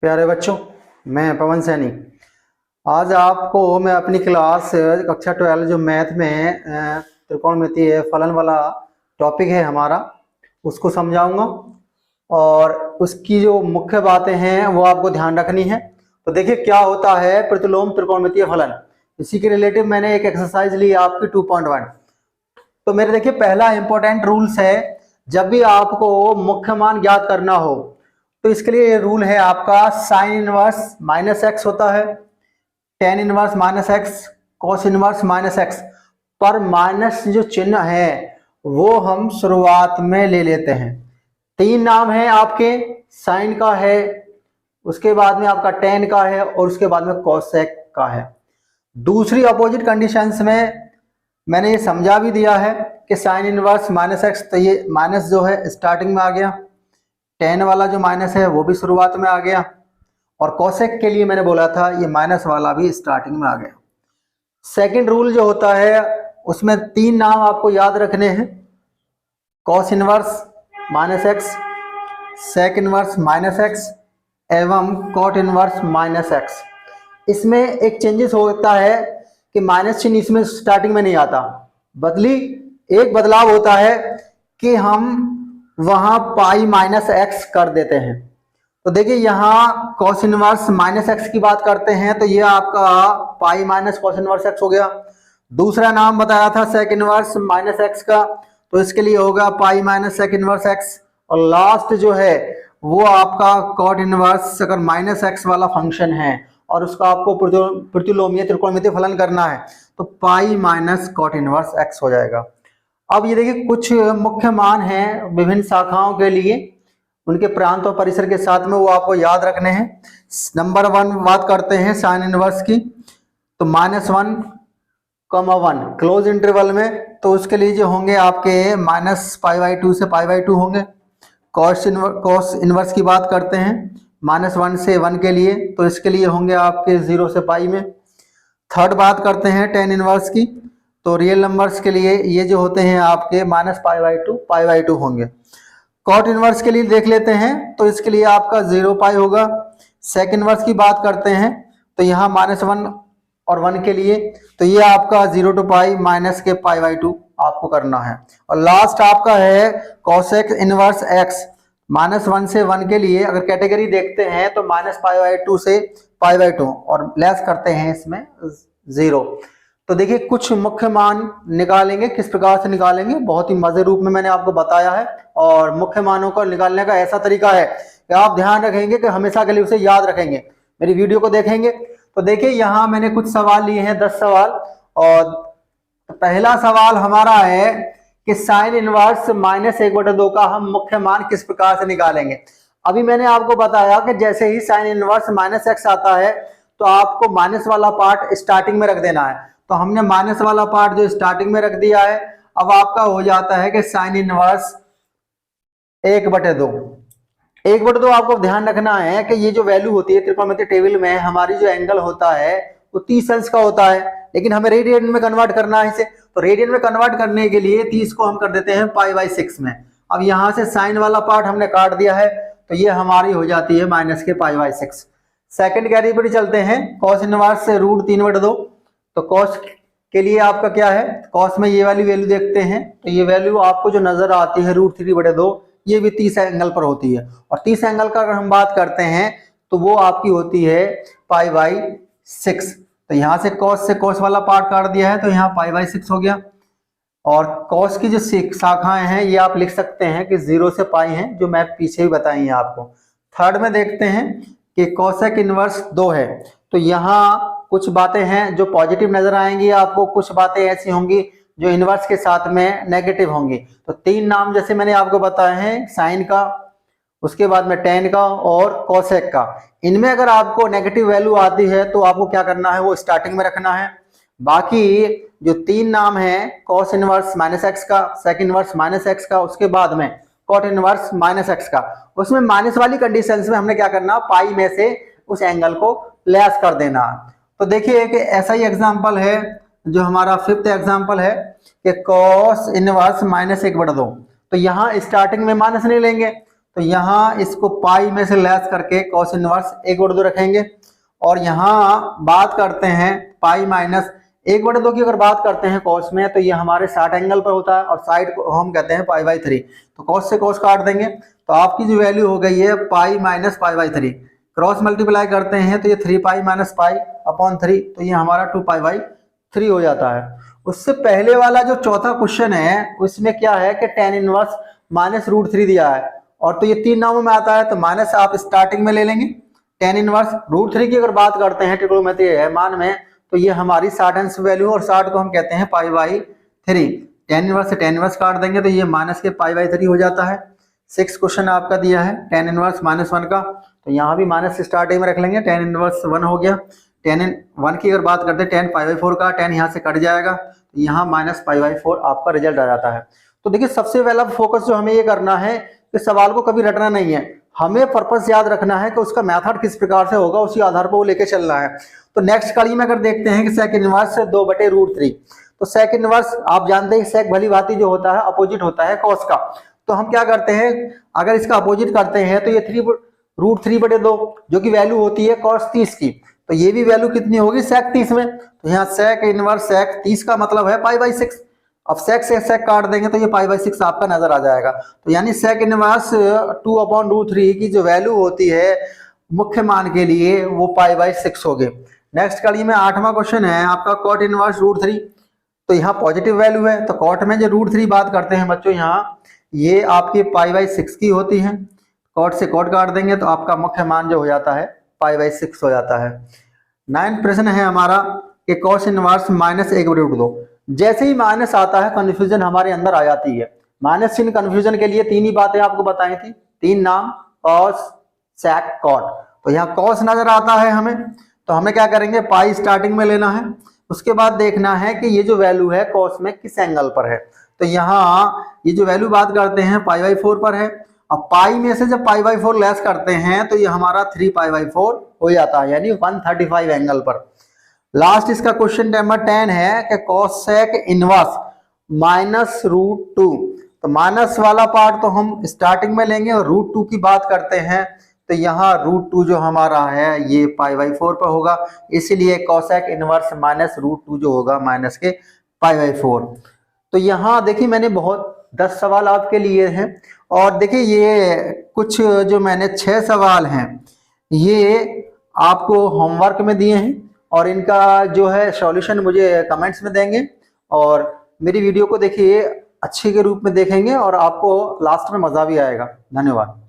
प्यारे बच्चों, मैं पवन सैनी। आज आपको मैं अपनी क्लास कक्षा 12 जो मैथ में त्रिकोणमितीय फलन वाला टॉपिक है हमारा, उसको समझाऊंगा और उसकी जो मुख्य बातें हैं वो आपको ध्यान रखनी है। तो देखिए क्या होता है प्रतिलोम त्रिकोणमितीय फलन। इसी के रिलेटिव मैंने एक एक्सरसाइज ली आपकी 2.1। तो मेरे देखिए पहला इंपॉर्टेंट रूल्स है, जब भी आपको मुख्य मान ज्ञात करना हो तो इसके लिए ये रूल है आपका साइन इनवर्स माइनस एक्स होता है, tan inverse minus x, cos inverse minus x. पर माइनस जो चिन्ह है वो हम शुरुआत में ले लेते हैं। तीन नाम है आपके, साइन का है, उसके बाद में आपका टेन का है और उसके बाद में कॉसेक का है। दूसरी अपोजिट कंडीशंस में मैंने ये समझा भी दिया है कि साइन इनवर्स माइनस एक्स, तो ये माइनस जो है स्टार्टिंग में आ गया, टेन वाला जो माइनस है वो भी शुरुआत में आ गया, और कोसेक के लिए मैंने बोला था ये माइनस वाला भी स्टार्टिंग में आ गया। सेकंड रूल जो होता है उसमें तीन नाम आपको याद रखने हैं, cos inverse minus x, sec inverse minus x एवं कॉट इनवर्स माइनस एक्स। इसमें एक चेंजेस होता है कि माइनस चिन्ह इसमें स्टार्टिंग में नहीं आता, बदली एक बदलाव होता है कि हम वहां पाई माइनस एक्स कर देते हैं। तो देखिए यहाँ कॉस इनवर्स माइनस एक्स की बात करते हैं तो ये आपका pi minus cos inverse x हो गया। दूसरा नाम बताया था सेक इनवर्स माइनस एक्स का, तो इसके लिए होगा pi minus sec inverse x. और लास्ट जो है वो आपका कॉट इनवर्स, अगर माइनस एक्स वाला फंक्शन है और उसका आपको प्रतिलोमीय त्रिकोणमितीय फलन करना है तो pi minus cot inverse x हो जाएगा। अब ये देखिए कुछ मुख्य मान हैं विभिन्न शाखाओं के लिए, उनके प्रांत और परिसर के साथ में वो आपको याद रखने हैं। नंबर 1 बात करते हैं साइन इनवर्स की, तो -1, 1 क्लोज इंटरवल में, तो उसके लिए जो होंगे आपके -π/2 से π/2 होंगे। कॉस इनवर्स की बात करते हैं -1 से 1 के लिए, तो इसके लिए होंगे आपके 0 से π में। थर्ड बात करते हैं टेन इनवर्स की, तो रियल नंबर्स के लिए ये जो होते हैं आपके -π/2 π/2 होंगे। कॉट इनवर्स के लिए देख लेते हैं, तो इसके लिए आपका 0 π होगा। सेक इनवर्स की बात करते हैं तो यहाँ -1 और 1 के लिए, तो ये आपका 0 to π माइनस के π/2 आपको करना है। और लास्ट आपका है कॉसेक इनवर्स एक्स, -1 से 1 के लिए अगर कैटेगरी देखते हैं तो -π/2 से π/2 और लेस करते हैं इसमें 0। तो देखिए कुछ मुख्य मान निकालेंगे, किस प्रकार से निकालेंगे बहुत ही मजे रूप में मैंने आपको बताया है। और मुख्य मानों को निकालने का ऐसा तरीका है कि आप ध्यान रखेंगे कि हमेशा के लिए उसे याद रखेंगे, मेरी वीडियो को देखेंगे। तो देखिए यहाँ मैंने कुछ सवाल लिए हैं, 10 सवाल। और पहला सवाल हमारा है कि साइन इनवर्स -1/2 का हम मुख्य मान किस प्रकार से निकालेंगे। अभी मैंने आपको बताया कि जैसे ही साइन इनवर्स -x आता है तो आपको माइनस वाला पार्ट स्टार्टिंग में रख देना है, तो हमने माइनस वाला पार्ट जो स्टार्टिंग में रख दिया है। अब आपका हो जाता है कि साइन इनवर्स 1/2। 1/2 आपको ध्यान रखना है कि ये जो वैल्यू होती है त्रिकोणमितीय टेबल में, हमारी जो एंगल होता है वो 30 अंश का होता है, लेकिन हमें रेडियन में कन्वर्ट करना है इसे। तो रेडियन में कन्वर्ट करने के लिए 30 को हम कर देते हैं π/6 में। अब यहाँ से साइन वाला पार्ट हमने काट दिया है, तो ये हमारी हो जाती है माइनस के π/6। सेकेंड कैटेगरी चलते हैं, कॉस इनवर्स से √3/2। तो कॉस के लिए आपका क्या है, कॉस में ये वाली वैल्यू देखते हैं, तो ये वैल्यू आपको जो नजर आती है √3/2, ये भी 30 एंगल पर होती है। और 30 एंगल का अगर हम बात करते हैं तो वो आपकी होती है π/6। तो यहाँ से कॉस वाला पार्ट काट दिया है, तो यहाँ π/6 हो गया। और कॉस की जो शाखाएं हैं ये आप लिख सकते हैं कि 0 से π हैं, जो मैं पीछे ही बताई है आपको। थर्ड में देखते हैं कि कॉसेक इनवर्स 2 है, तो यहाँ कुछ बातें हैं जो पॉजिटिव नजर आएंगी आपको, कुछ बातें ऐसी होंगी जो इनवर्स के साथ में नेगेटिव होंगी। तो तीन नाम जैसे मैंने आपको बताए हैं, साइन का, उसके बाद में टेन का और कॉसेक का। इनमें अगर आपको नेगेटिव वैल्यू आती है तो आपको क्या करना है, वो स्टार्टिंग में रखना है। बाकी जो तीन नाम हैं, कॉस इनवर्स -x का, सेक इनवर्स -x का, उसके बाद में कॉट इनवर्स -x का, उसमें माइनस वाली कंडीशंस में हमने क्या करना, पाई में से उस एंगल को लेस कर देना। तो देखिए एक ऐसा ही एग्जांपल है जो हमारा 5th एग्जांपल है कि कॉस इनवर्स -1/2। तो यहाँ स्टार्टिंग में माइनस नहीं लेंगे, तो यहाँ इसको पाई में से लेस करके कॉस इनवर्स 1/2 रखेंगे। और यहाँ बात करते हैं पाई माइनस 1/2 की अगर बात करते हैं कॉस में, तो ये हमारे 60 एंगल पर होता है और साइड को हम कहते हैं π/3। तो कॉस से कॉस काट देंगे तो आपकी जो वैल्यू हो गई है पाई माइनस π/3। क्रॉस मल्टीप्लाई करते हैं तो ये 3π माइनस π/3, तो ये हमारा 2π/3 हो जाता है। उससे पहले वाला जो चौथा क्वेश्चन है उसमें क्या है कि tan इनवर्स -√3 दिया है, और तो ये 3 नामों में आता है, तो माइनस आप स्टार्टिंग में ले लेंगे। tan इनवर्स √3 की अगर बात करते हैं ट्रिग्नोमेट्री है मान में, तो ये हमारी 60 अंश वैल्यू, और 60 को हम कहते हैं π/3। tan इनवर्स से tan इनवर्स काट देंगे तो ये माइनस के π/3 हो जाता है। 6 क्वेश्चन आपका दिया है tan इनवर्स -1 का, तो यहाँ भी माइनस स्टार्टिंग में रख लेंगे। tan इनवर्स 1 हो गया। tan 1 की अगर बात करते हैं tan π/4 का, tan यहाँ से कट जाएगा, तो यहाँ माइनस π/4 आपका रिजल्ट आ जाता है। तो देखिए सबसे पहला फोकस जो हमें ये करना है कि सवाल को कभी रटना नहीं है, हमें पर्पस याद रखना है कि उसका मेथड किस प्रकार से होगा, उसी आधार पर वो लेके चलना है। तो नेक्स्ट कड़ी में अगर देखते हैं कि सेक इनवर्स 2/√3, तो सेक इनवर्स आप जानते हैं सेक भली भांति जो होता है अपोजिट होता है कॉस का। तो हम क्या करते हैं, अगर इसका अपोजिट करते हैं तो ये 3√3/2 जो कि वैल्यू होती है कॉस 30 की, तो ये भी वैल्यू कितनी होगी सेक 30 में। तो यहाँ सेक इनवर्स सेक 30 का मतलब है π/6। अब सेक से सेक काट देंगे तो ये π/6 आपका नजर आ जाएगा। तो यानी सेक इनवर्स 2/√3 की जो वैल्यू होती है मुख्य मान के लिए वो π/6 हो गए। नेक्स्ट कड़ी में 8वां क्वेश्चन है आपका कॉट इनवर्स √3। तो यहाँ पॉजिटिव वैल्यू है, तो कॉट में जो √3 बात करते हैं बच्चों, यहाँ ये आपकी π/6 की होती है। कॉट से कॉट काट देंगे तो आपका मुख्य मान जो हो जाता है π/6 हो जाता है। 9 प्रश्न है हमारा कि कॉस इनवर्स -1/2। जैसे ही माइनस आता है कंफ्यूजन हमारे अंदर आ जाती है। माइनस चिन्ह कंफ्यूजन के लिए 3 ही बातें आपको बताई थी, 3 नाम कॉस सेक कॉट। तो यहाँ कॉस नजर आता है हमें, तो हमें क्या करेंगे पाई स्टार्टिंग में लेना है। उसके बाद देखना है कि ये जो वैल्यू है कॉस में किस एंगल पर है। तो यहाँ ये जो वैल्यू बात करते हैं π/4 पर है। अब पाई में से जब π/4 लेस करते हैं तो ये हमारा 3π/4 हो जाता है, यानी 135 एंगल पर। लास्ट इसका क्वेश्चन नंबर 10 है कि कॉसेक इनवर्स -√2। तो माइनस वाला पार्ट तो हम स्टार्टिंग में लेंगे, और √2 की बात करते हैं तो यहाँ √2 जो हमारा है ये π/4 पर होगा, इसीलिए कॉसेक इनवर्स -√2 जो होगा माइनस के π/4। तो यहाँ देखिए मैंने बहुत 10 सवाल आपके लिए हैं, और देखिए ये कुछ जो मैंने 6 सवाल हैं ये आपको होमवर्क में दिए हैं, और इनका जो है सॉल्यूशन मुझे कमेंट्स में देंगे, और मेरी वीडियो को देखिए अच्छे के रूप में देखेंगे और आपको लास्ट में मज़ा भी आएगा। धन्यवाद।